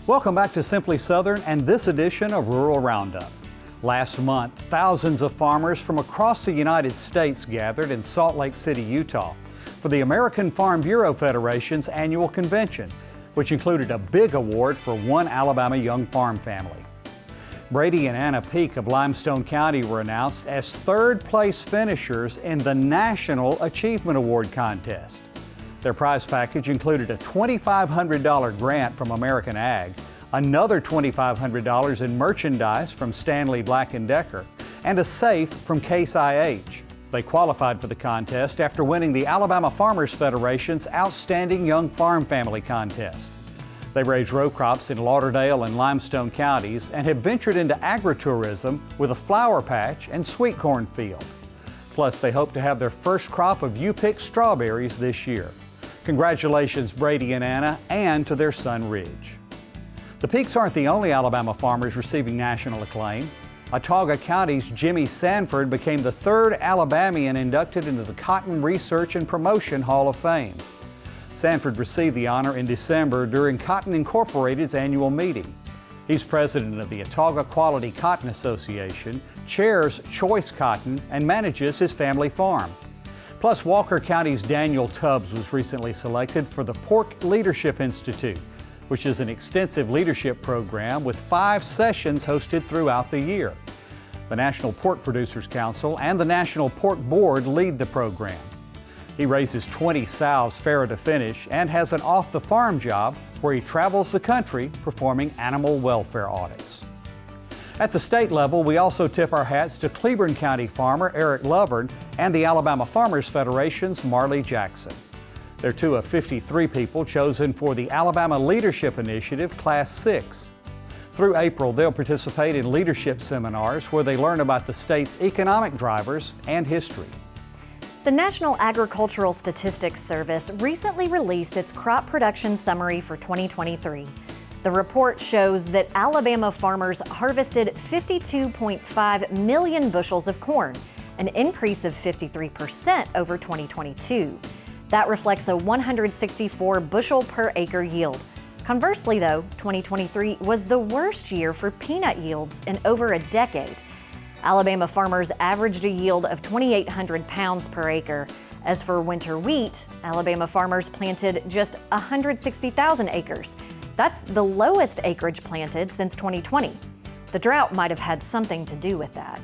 Welcome back to Simply Southern and this edition of Rural Roundup. Last month, thousands of farmers from across the United States gathered in Salt Lake City, Utah for the American Farm Bureau Federation's annual convention, which included a big award for one Alabama young farm family. Brady and Anna Peak of Limestone County were announced as third-place finishers in the National Achievement Award contest. Their prize package included a $2,500 grant from American Ag, another $2,500 in merchandise from Stanley Black & Decker, and a safe from Case IH. They qualified for the contest after winning the Alabama Farmers Federation's Outstanding Young Farm Family contest. They raise row crops in Lauderdale and Limestone counties and have ventured into agritourism with a flower patch and sweet corn field. Plus, they hope to have their first crop of U-Pick strawberries this year. Congratulations, Brady and Anna, and to their son, Ridge. The Peaks aren't the only Alabama farmers receiving national acclaim. Autauga County's Jimmy Sanford became the third Alabamian inducted into the Cotton Research and Promotion Hall of Fame. Sanford received the honor in December during Cotton Incorporated's annual meeting. He's president of the Autauga Quality Cotton Association, chairs Choice Cotton, and manages his family farm. Plus, Walker County's Daniel Tubbs was recently selected for the Pork Leadership Institute, which is an extensive leadership program with 5 sessions hosted throughout the year. The National Pork Producers Council and the National Pork Board lead the program. He raises 20 sows fair to finish and has an off-the-farm job where he travels the country performing animal welfare audits. At the state level, we also tip our hats to Cleburne County farmer Eric Lovvorn and the Alabama Farmers Federation's Marlee Jackson. They're 2 of 53 people chosen for the Alabama Leadership Initiative Class 6. Through April, they'll participate in leadership seminars where they learn about the state's economic drivers and history. The National Agricultural Statistics Service recently released its crop production summary for 2023. The report shows that Alabama farmers harvested 52.5 million bushels of corn, an increase of 53% over 2022. That reflects a 164 bushel per acre yield. Conversely, though, 2023 was the worst year for peanut yields in over a decade. Alabama farmers averaged a yield of 2,800 pounds per acre. As for winter wheat, Alabama farmers planted just 160,000 acres. That's the lowest acreage planted since 2020. The drought might have had something to do with that.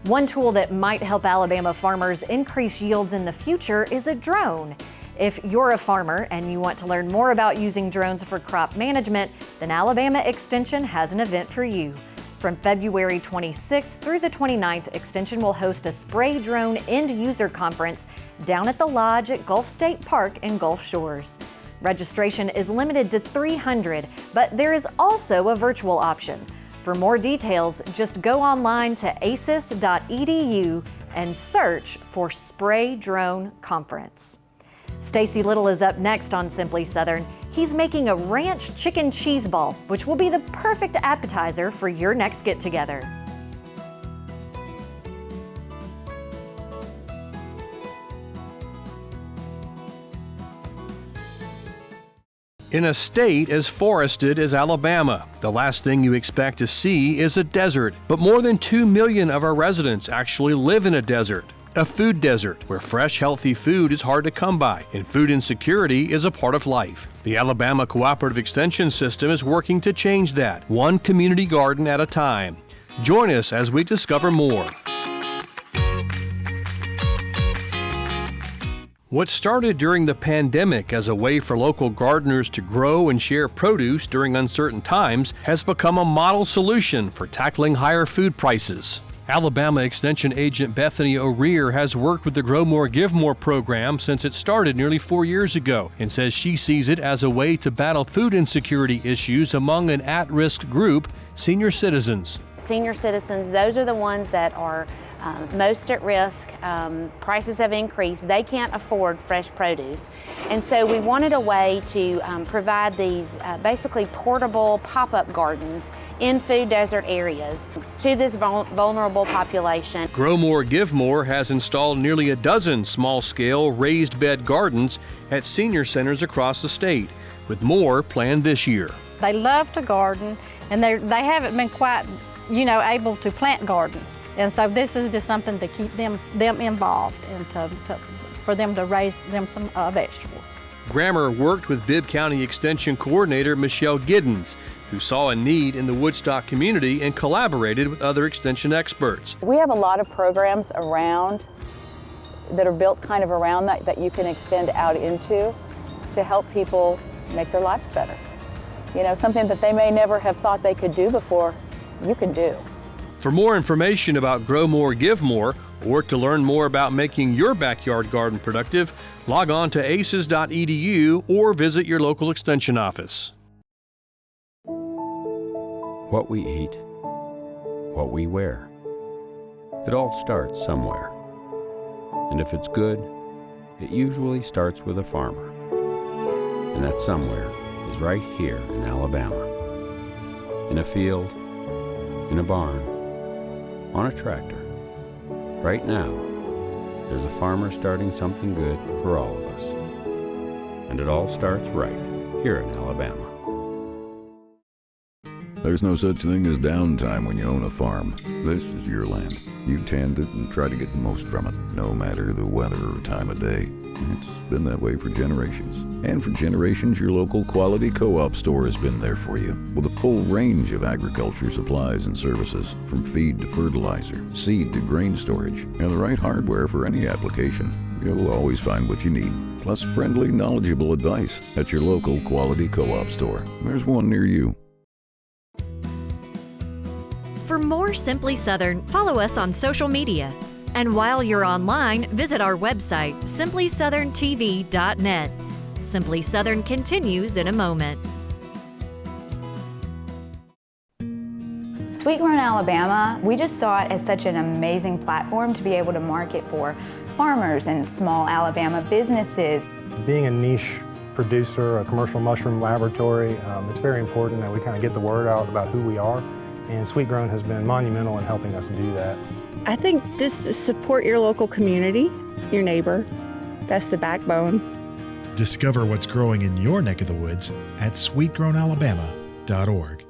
One tool that might help Alabama farmers increase yields in the future is a drone. If you're a farmer and you want to learn more about using drones for crop management, then Alabama Extension has an event for you. From February 26th through the 29th, Extension will host a spray drone end-user conference down at the Lodge at Gulf State Park in Gulf Shores. Registration is limited to 300, but there is also a virtual option. For more details, just go online to aces.edu and search for Spray Drone Conference. Stacy Little is up next on Simply Southern. He's making a ranch chicken cheese ball, which will be the perfect appetizer for your next get-together. In a state as forested as Alabama, the last thing you expect to see is a desert. But more than 2 million of our residents actually live in a desert. A food desert, where fresh, healthy food is hard to come by, and food insecurity is a part of life. The Alabama Cooperative Extension System is working to change that, one community garden at a time. Join us as we discover more. What started during the pandemic as a way for local gardeners to grow and share produce during uncertain times has become a model solution for tackling higher food prices. Alabama Extension Agent Bethany O'Rear has worked with the Grow More, Give More program since it started nearly 4 years ago and says she sees it as a way to battle food insecurity issues among an at-risk group, senior citizens. Senior citizens, those are the ones that are most at risk. Prices have increased. They can't afford fresh produce. And so we wanted a way to provide these basically portable pop-up gardens in food desert areas to this vulnerable population. Grow More, Give More has installed nearly a dozen small-scale raised bed gardens at senior centers across the state, with more planned this year. They love to garden, and they haven't been quite, able to plant gardens. And so this is just something to keep them involved and for them to raise them some vegetables. Grammer worked with Bibb County Extension Coordinator Michelle Giddens, who saw a need in the Woodstock community and collaborated with other extension experts. We have a lot of programs around that are built kind of around that you can extend out into to help people make their lives better. Something that they may never have thought they could do before, you can do. For more information about Grow More, Give More, or to learn more about making your backyard garden productive, log on to aces.edu or visit your local extension office. What we eat, what we wear. It all starts somewhere. And if it's good, it usually starts with a farmer. And that somewhere is right here in Alabama. In a field, in a barn, on a tractor. Right now, there's a farmer starting something good for all of us. And it all starts right here in Alabama. There's no such thing as downtime when you own a farm. This is your land. You tend it and try to get the most from it, no matter the weather or time of day. It's been that way for generations. And for generations, your local quality co-op store has been there for you, with a full range of agriculture supplies and services, from feed to fertilizer, seed to grain storage, and the right hardware for any application. You'll always find what you need, plus friendly, knowledgeable advice at your local quality co-op store. There's one near you. For more Simply Southern, follow us on social media. And while you're online, visit our website, simplysouthern.tv.net. Simply Southern continues in a moment. Sweet Grown Alabama, we just saw it as such an amazing platform to be able to market for farmers and small Alabama businesses. Being a niche producer, a commercial mushroom laboratory, it's very important that we kind of get the word out about who we are. And Sweet Grown has been monumental in helping us do that. I think just support your local community, your neighbor. That's the backbone. Discover what's growing in your neck of the woods at sweetgrownalabama.org.